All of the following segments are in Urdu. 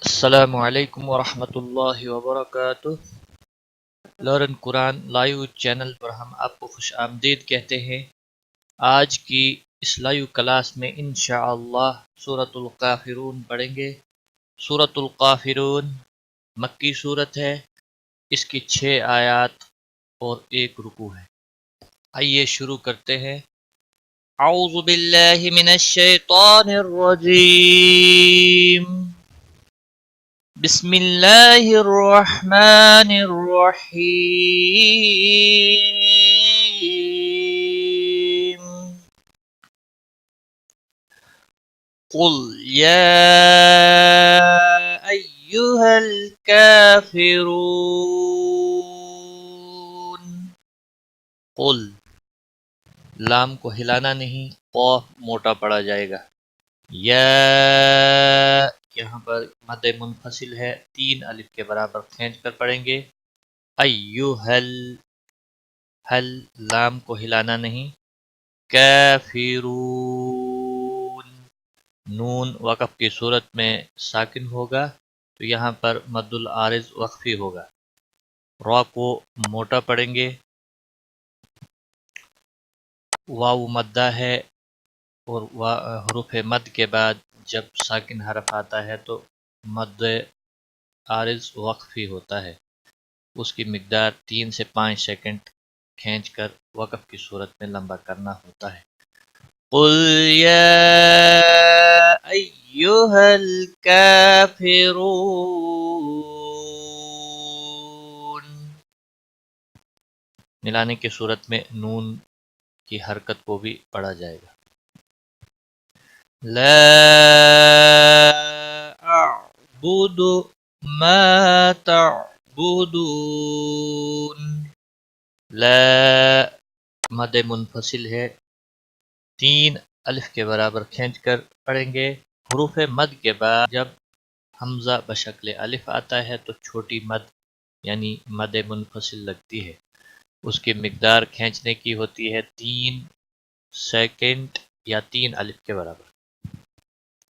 السلام علیکم ورحمۃ اللہ وبرکاتہ۔ لرن قرآن لائیو چینل پر ہم آپ کو خوش آمدید کہتے ہیں۔ آج کی اس لائیو کلاس میں انشاءاللہ سورۃ الکافرون پڑھیں گے۔ سورۃ الکافرون مکی صورت ہے، اس کی 6 آیات اور 1 رکوع ہے۔ آئیے شروع کرتے ہیں۔ اعوذ باللہ من الشیطان الرجیم، بسم اللہ الرحمن الرحیم۔ قل یا ایہا الکافرون۔ قل، لام کو ہلانا نہیں، قاف موٹا پڑا جائے گا۔ یا، یہاں پر مد منفصل ہے، 3 الف کے برابر کھینچ کر پڑھیں گے۔ ایہل، ہل، لام کو ہلانا نہیں۔ کافرون، نون وقف کی صورت میں ساکن ہوگا تو یہاں پر مد العارض وقفی ہوگا۔ را کو موٹا پڑھیں گے۔ واو مدہ ہے اور حروف مد کے بعد جب ساکن حرف آتا ہے تو مد عارض وقفی ہوتا ہے، اس کی مقدار 3 سے 5 سیکنڈ کھینچ کر وقف کی صورت میں لمبا کرنا ہوتا ہے۔ قل یا ایہا الکافرون، ملانے کی صورت میں نون کی حرکت کو بھی پڑھا جائے گا۔ لا اعبد ما تعبدون، لا مد منفصل ہے، 3 الف کے برابر کھینچ کر پڑھیں گے۔ حروف مد کے بعد جب حمزہ بشکل الف آتا ہے تو چھوٹی مد یعنی مد منفصل لگتی ہے، اس کی مقدار کھینچنے کی ہوتی ہے 3 سیکنڈ یا 3 الف کے برابر۔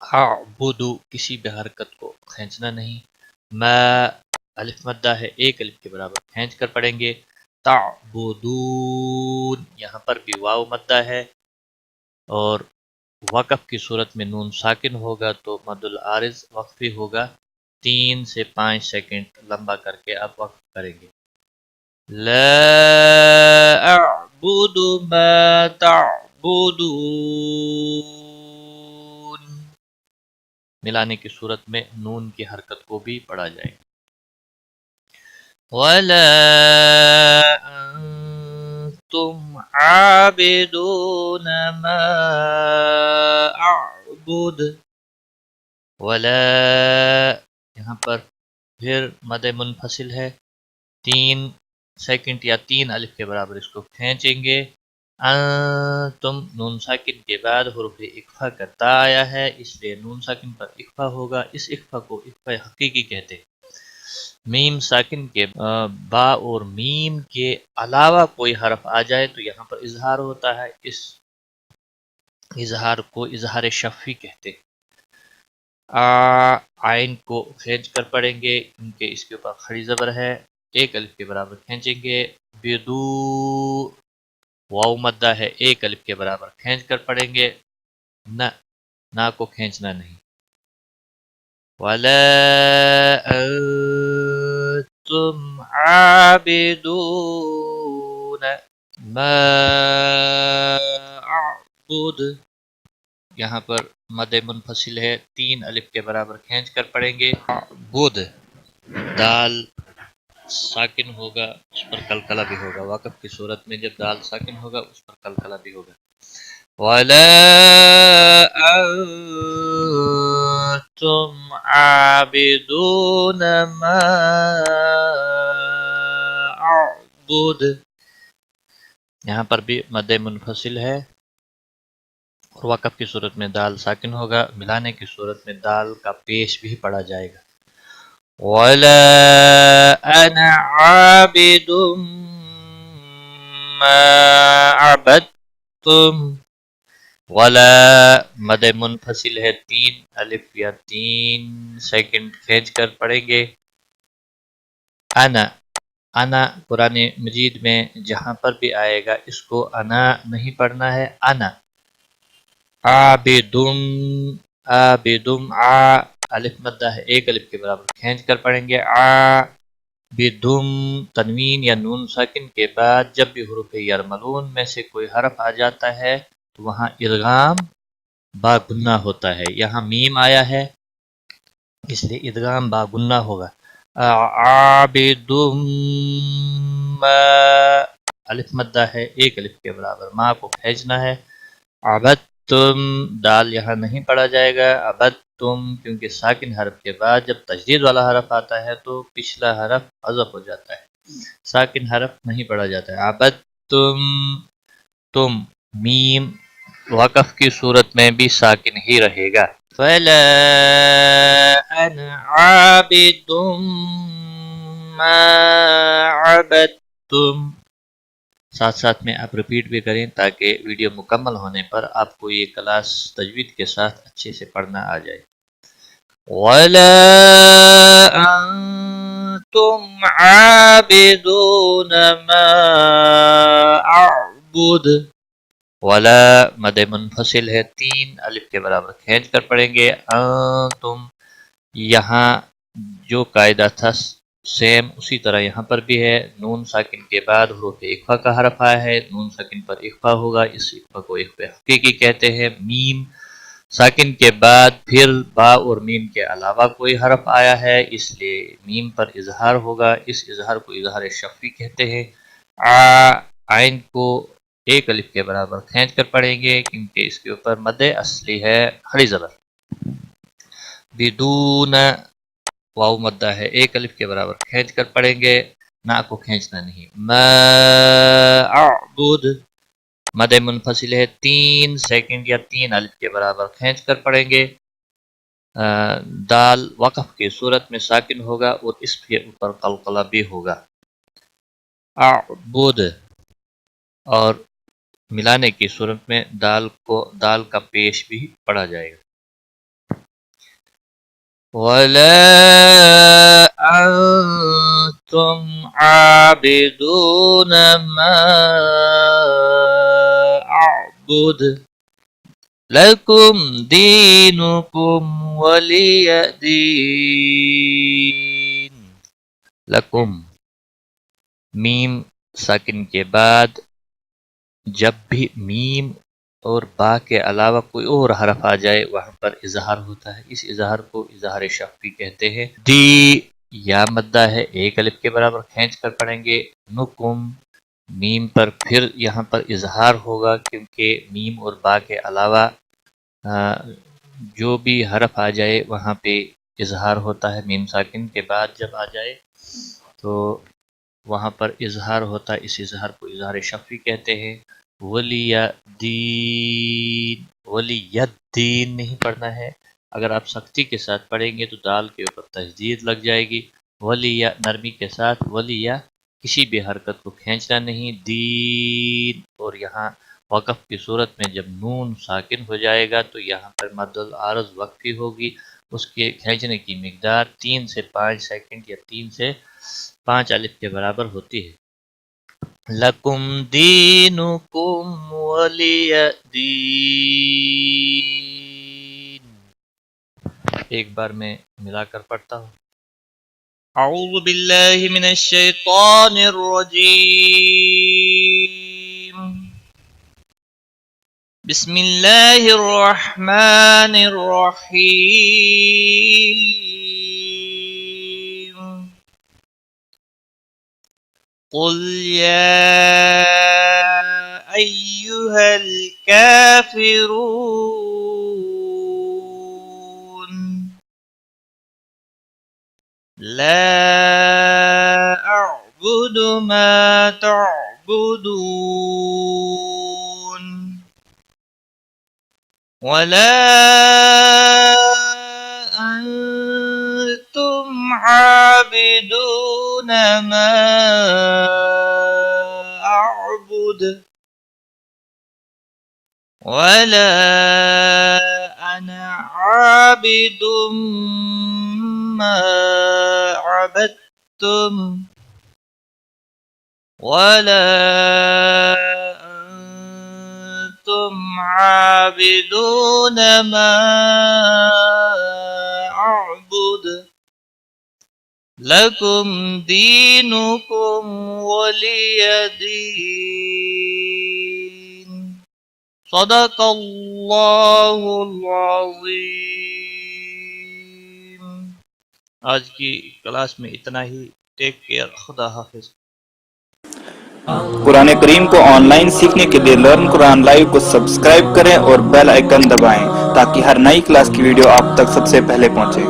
اعبدو، کسی بھی حرکت کو کھینچنا نہیں۔ ما، الف مدہ ہے، 1 الف کے برابر کھینچ کر پڑھیں گے۔ تعبدون، یہاں پر بھی واو مدہ ہے اور وقف کی صورت میں نون ساکن ہوگا تو مد العارض وقفی ہوگا، 3 سے 5 سیکنڈ لمبا کر کے آپ وقف کریں گے۔ لا اعبد ما تعبدون، ملانے کی صورت میں نون کی حرکت کو بھی پڑھا جائے گا۔ وَلَا أَنْتُمْ عَابِدُونَ مَا أَعْبُدُ، وَلَا، یہاں پر پھر مد منفصل ہے، 3 سیکنڈ یا 3 الف کے برابر اس کو کھینچیں گے۔ انتم، نون ساکن کے بعد حروف اقفا کا تا آیا ہے، اس لیے نون ساکن پر اقفا ہوگا۔ اس اقفا کو اقفا حقیقی کہتے ہیں۔ میم ساکن کے با اور میم کے علاوہ کوئی حرف آ جائے تو یہاں پر اظہار ہوتا ہے، اس اظہار کو اظہار شفی کہتے ہیں۔ عین کو کھینچ کر پڑھیں گے کیونکہ اس کے اوپر کھڑی زبر ہے، 1 الف کے برابر کھینچیں گے۔ بدو، واو مدہ ہے، 1 الف کے برابر کھینچ کر پڑھیں گے۔ نہ کو کھینچنا نہیں۔ وَلَا أَنْتُمْ عَابِدُونَ مَا أَعْبُدُ، یہاں پر مد منفصل ہے، 3 الف کے برابر کھینچ کر پڑھیں گے۔ عبد، دال ساکن ہوگا، اس پر قلقلہ بھی ہوگا، وقف کی صورت میں جب دال ساکن ہوگا اس پر قلقلہ بھی ہوگا۔ وَلَا أَنْتُمْ عَابِدُونَ مَا أَعْبُدُ، یہاں پر بھی مد منفصل ہے اور وقف کی صورت میں دال ساکن ہوگا، ملانے کی صورت میں دال کا پیش بھی پڑھا جائے گا۔ وَلَا أَنَا عَابِدٌ مَا عَبَدتُّمْ، ولا مد منفصل ہے 3 الف یا 3 سیکنڈ کھینچ کر پڑھیں گے. انا انا قرآن مجید میں جہاں پر بھی آئے گا اس کو انا نہیں پڑھنا ہے. انا عابدم عابدم الف مدہ ہے 1 الف کے برابر کھینچ کر پڑھیں گے. بدم تنوین یا نون ساکن کے بعد جب بھی حروف یرملون میں سے کوئی حرف آ جاتا ہے تو وہاں ادغام با گنہ ہوتا ہے. یہاں میم آیا ہے اس لیے ادغام با گنہ ہوگا. عابدم ما الف مدہ ہے 1 الف کے برابر ما کو کھینچنا ہے. عبدتم دال یہاں نہیں پڑھا جائے گا. عبدتم کیونکہ ساکن حرف کے بعد جب تشدید والا حرف آتا ہے تو پچھلا حرف حذف ہو جاتا ہے. ساکن حرف نہیں پڑھا جاتا ہے. عبدتم تم میم وقف کی صورت میں بھی ساکن ہی رہے گا. فلا انا عابد ما عبدتم. ساتھ ساتھ میں آپ رپیٹ بھی کریں تاکہ ویڈیو مکمل ہونے پر آپ کو یہ کلاس تجوید کے ساتھ اچھے سے پڑھنا آ جائے. وَلَا أَنْتُمْ عَابِدُونَ مَا أَعْبُدُ. ولا مد منفصل ہے 3 الف کے برابر کھینچ کر پڑھیں گے. انتم یہاں جو قاعدہ تھا سیم اسی طرح یہاں پر بھی ہے. نون ساکن کے بعد حروف اخفا کا حرف آیا ہے. نون ساکن پر اخفا ہوگا. اس اخفا کو اخفا حقیقی کہتے ہیں. میم ساکن کے بعد پھر با اور میم کے علاوہ کوئی حرف آیا ہے اس لیے میم پر اظہار ہوگا. اس اظہار کو اظہار شفوی کہتے ہیں. عین کو 1 الف کے برابر کھینچ کر پڑھیں گے کیونکہ اس کے اوپر مد اصلی ہے کھڑی زبر. بدون واو مدہ ہے 1 الف کے برابر کھینچ کر پڑھیں گے. نا کو کھینچنا نہیں. ما اعبد مد منفصل ہے 3 سیکنڈ یا 3 الف کے برابر کھینچ کر پڑھیں گے. دال وقف کی صورت میں ساکن ہوگا اور اس کے اوپر قلقلہ بھی ہوگا. اعبد اور ملانے کی صورت میں دال کا پیش بھی پڑھا جائے گا. وَلَا أَنْتُمْ عَابِدُونَ مَا أَعْبُدُ لَكُمْ دِينُكُمْ وَلِيَ دِينِ. لکم میم ساکن کے بعد جب بھی میم اور با کے علاوہ کوئی اور حرف آ جائے وہاں پر اظہار ہوتا ہے. اس اظہار کو اظہار شفوی کہتے ہیں. دی یا مدہ ہے 1 الف کے برابر کھینچ کر پڑھیں گے. نکم میم پر پھر یہاں پر اظہار ہوگا کیونکہ میم اور با کے علاوہ جو بھی حرف آ جائے وہاں پہ اظہار ہوتا ہے. میم ساکن کے بعد جب آ جائے تو وہاں پر اظہار ہوتا ہے. اس اظہار کو اظہار شفوی کہتے ہیں. ولی دین ولی دین نہیں پڑھنا ہے. اگر آپ سختی کے ساتھ پڑھیں گے تو دال کے اوپر تشدید لگ جائے گی. ولی نرمی کے ساتھ ولی کسی بھی حرکت کو کھینچنا نہیں. دین اور یہاں وقف کی صورت میں جب نون ساکن ہو جائے گا تو یہاں پر مد العارض وقفی ہوگی. اس کے کھینچنے کی مقدار 3 سے 5 سیکنڈ یا 3 سے 5 الف کے برابر ہوتی ہے. لکم دینکم ولی دین. ایک بار میں ملا کر پڑھتا ہوں. اعوذ باللہ من الشیطان الرجیم. بسم اللہ الرحمن الرحیم. قل یا ایہا الکافرون لا اعبد ما تعبدون ولا أنتم عابدون ما أعبد ولا أنا عابد ما عبدتم ولا أنتم عابدون ما أعبد لكم دينكم ولي دين صدق اللہ العظیم۔ آج کی کلاس میں اتنا ہی۔ ٹیک کیئر، خدا حافظ۔ قرآن کریم کو آن لائن سیکھنے کے لیے لرن قرآن لائیو کو سبسکرائب کریں اور بیل آئیکن دبائیں تاکہ ہر نئی کلاس کی ویڈیو آپ تک سب سے پہلے پہنچے۔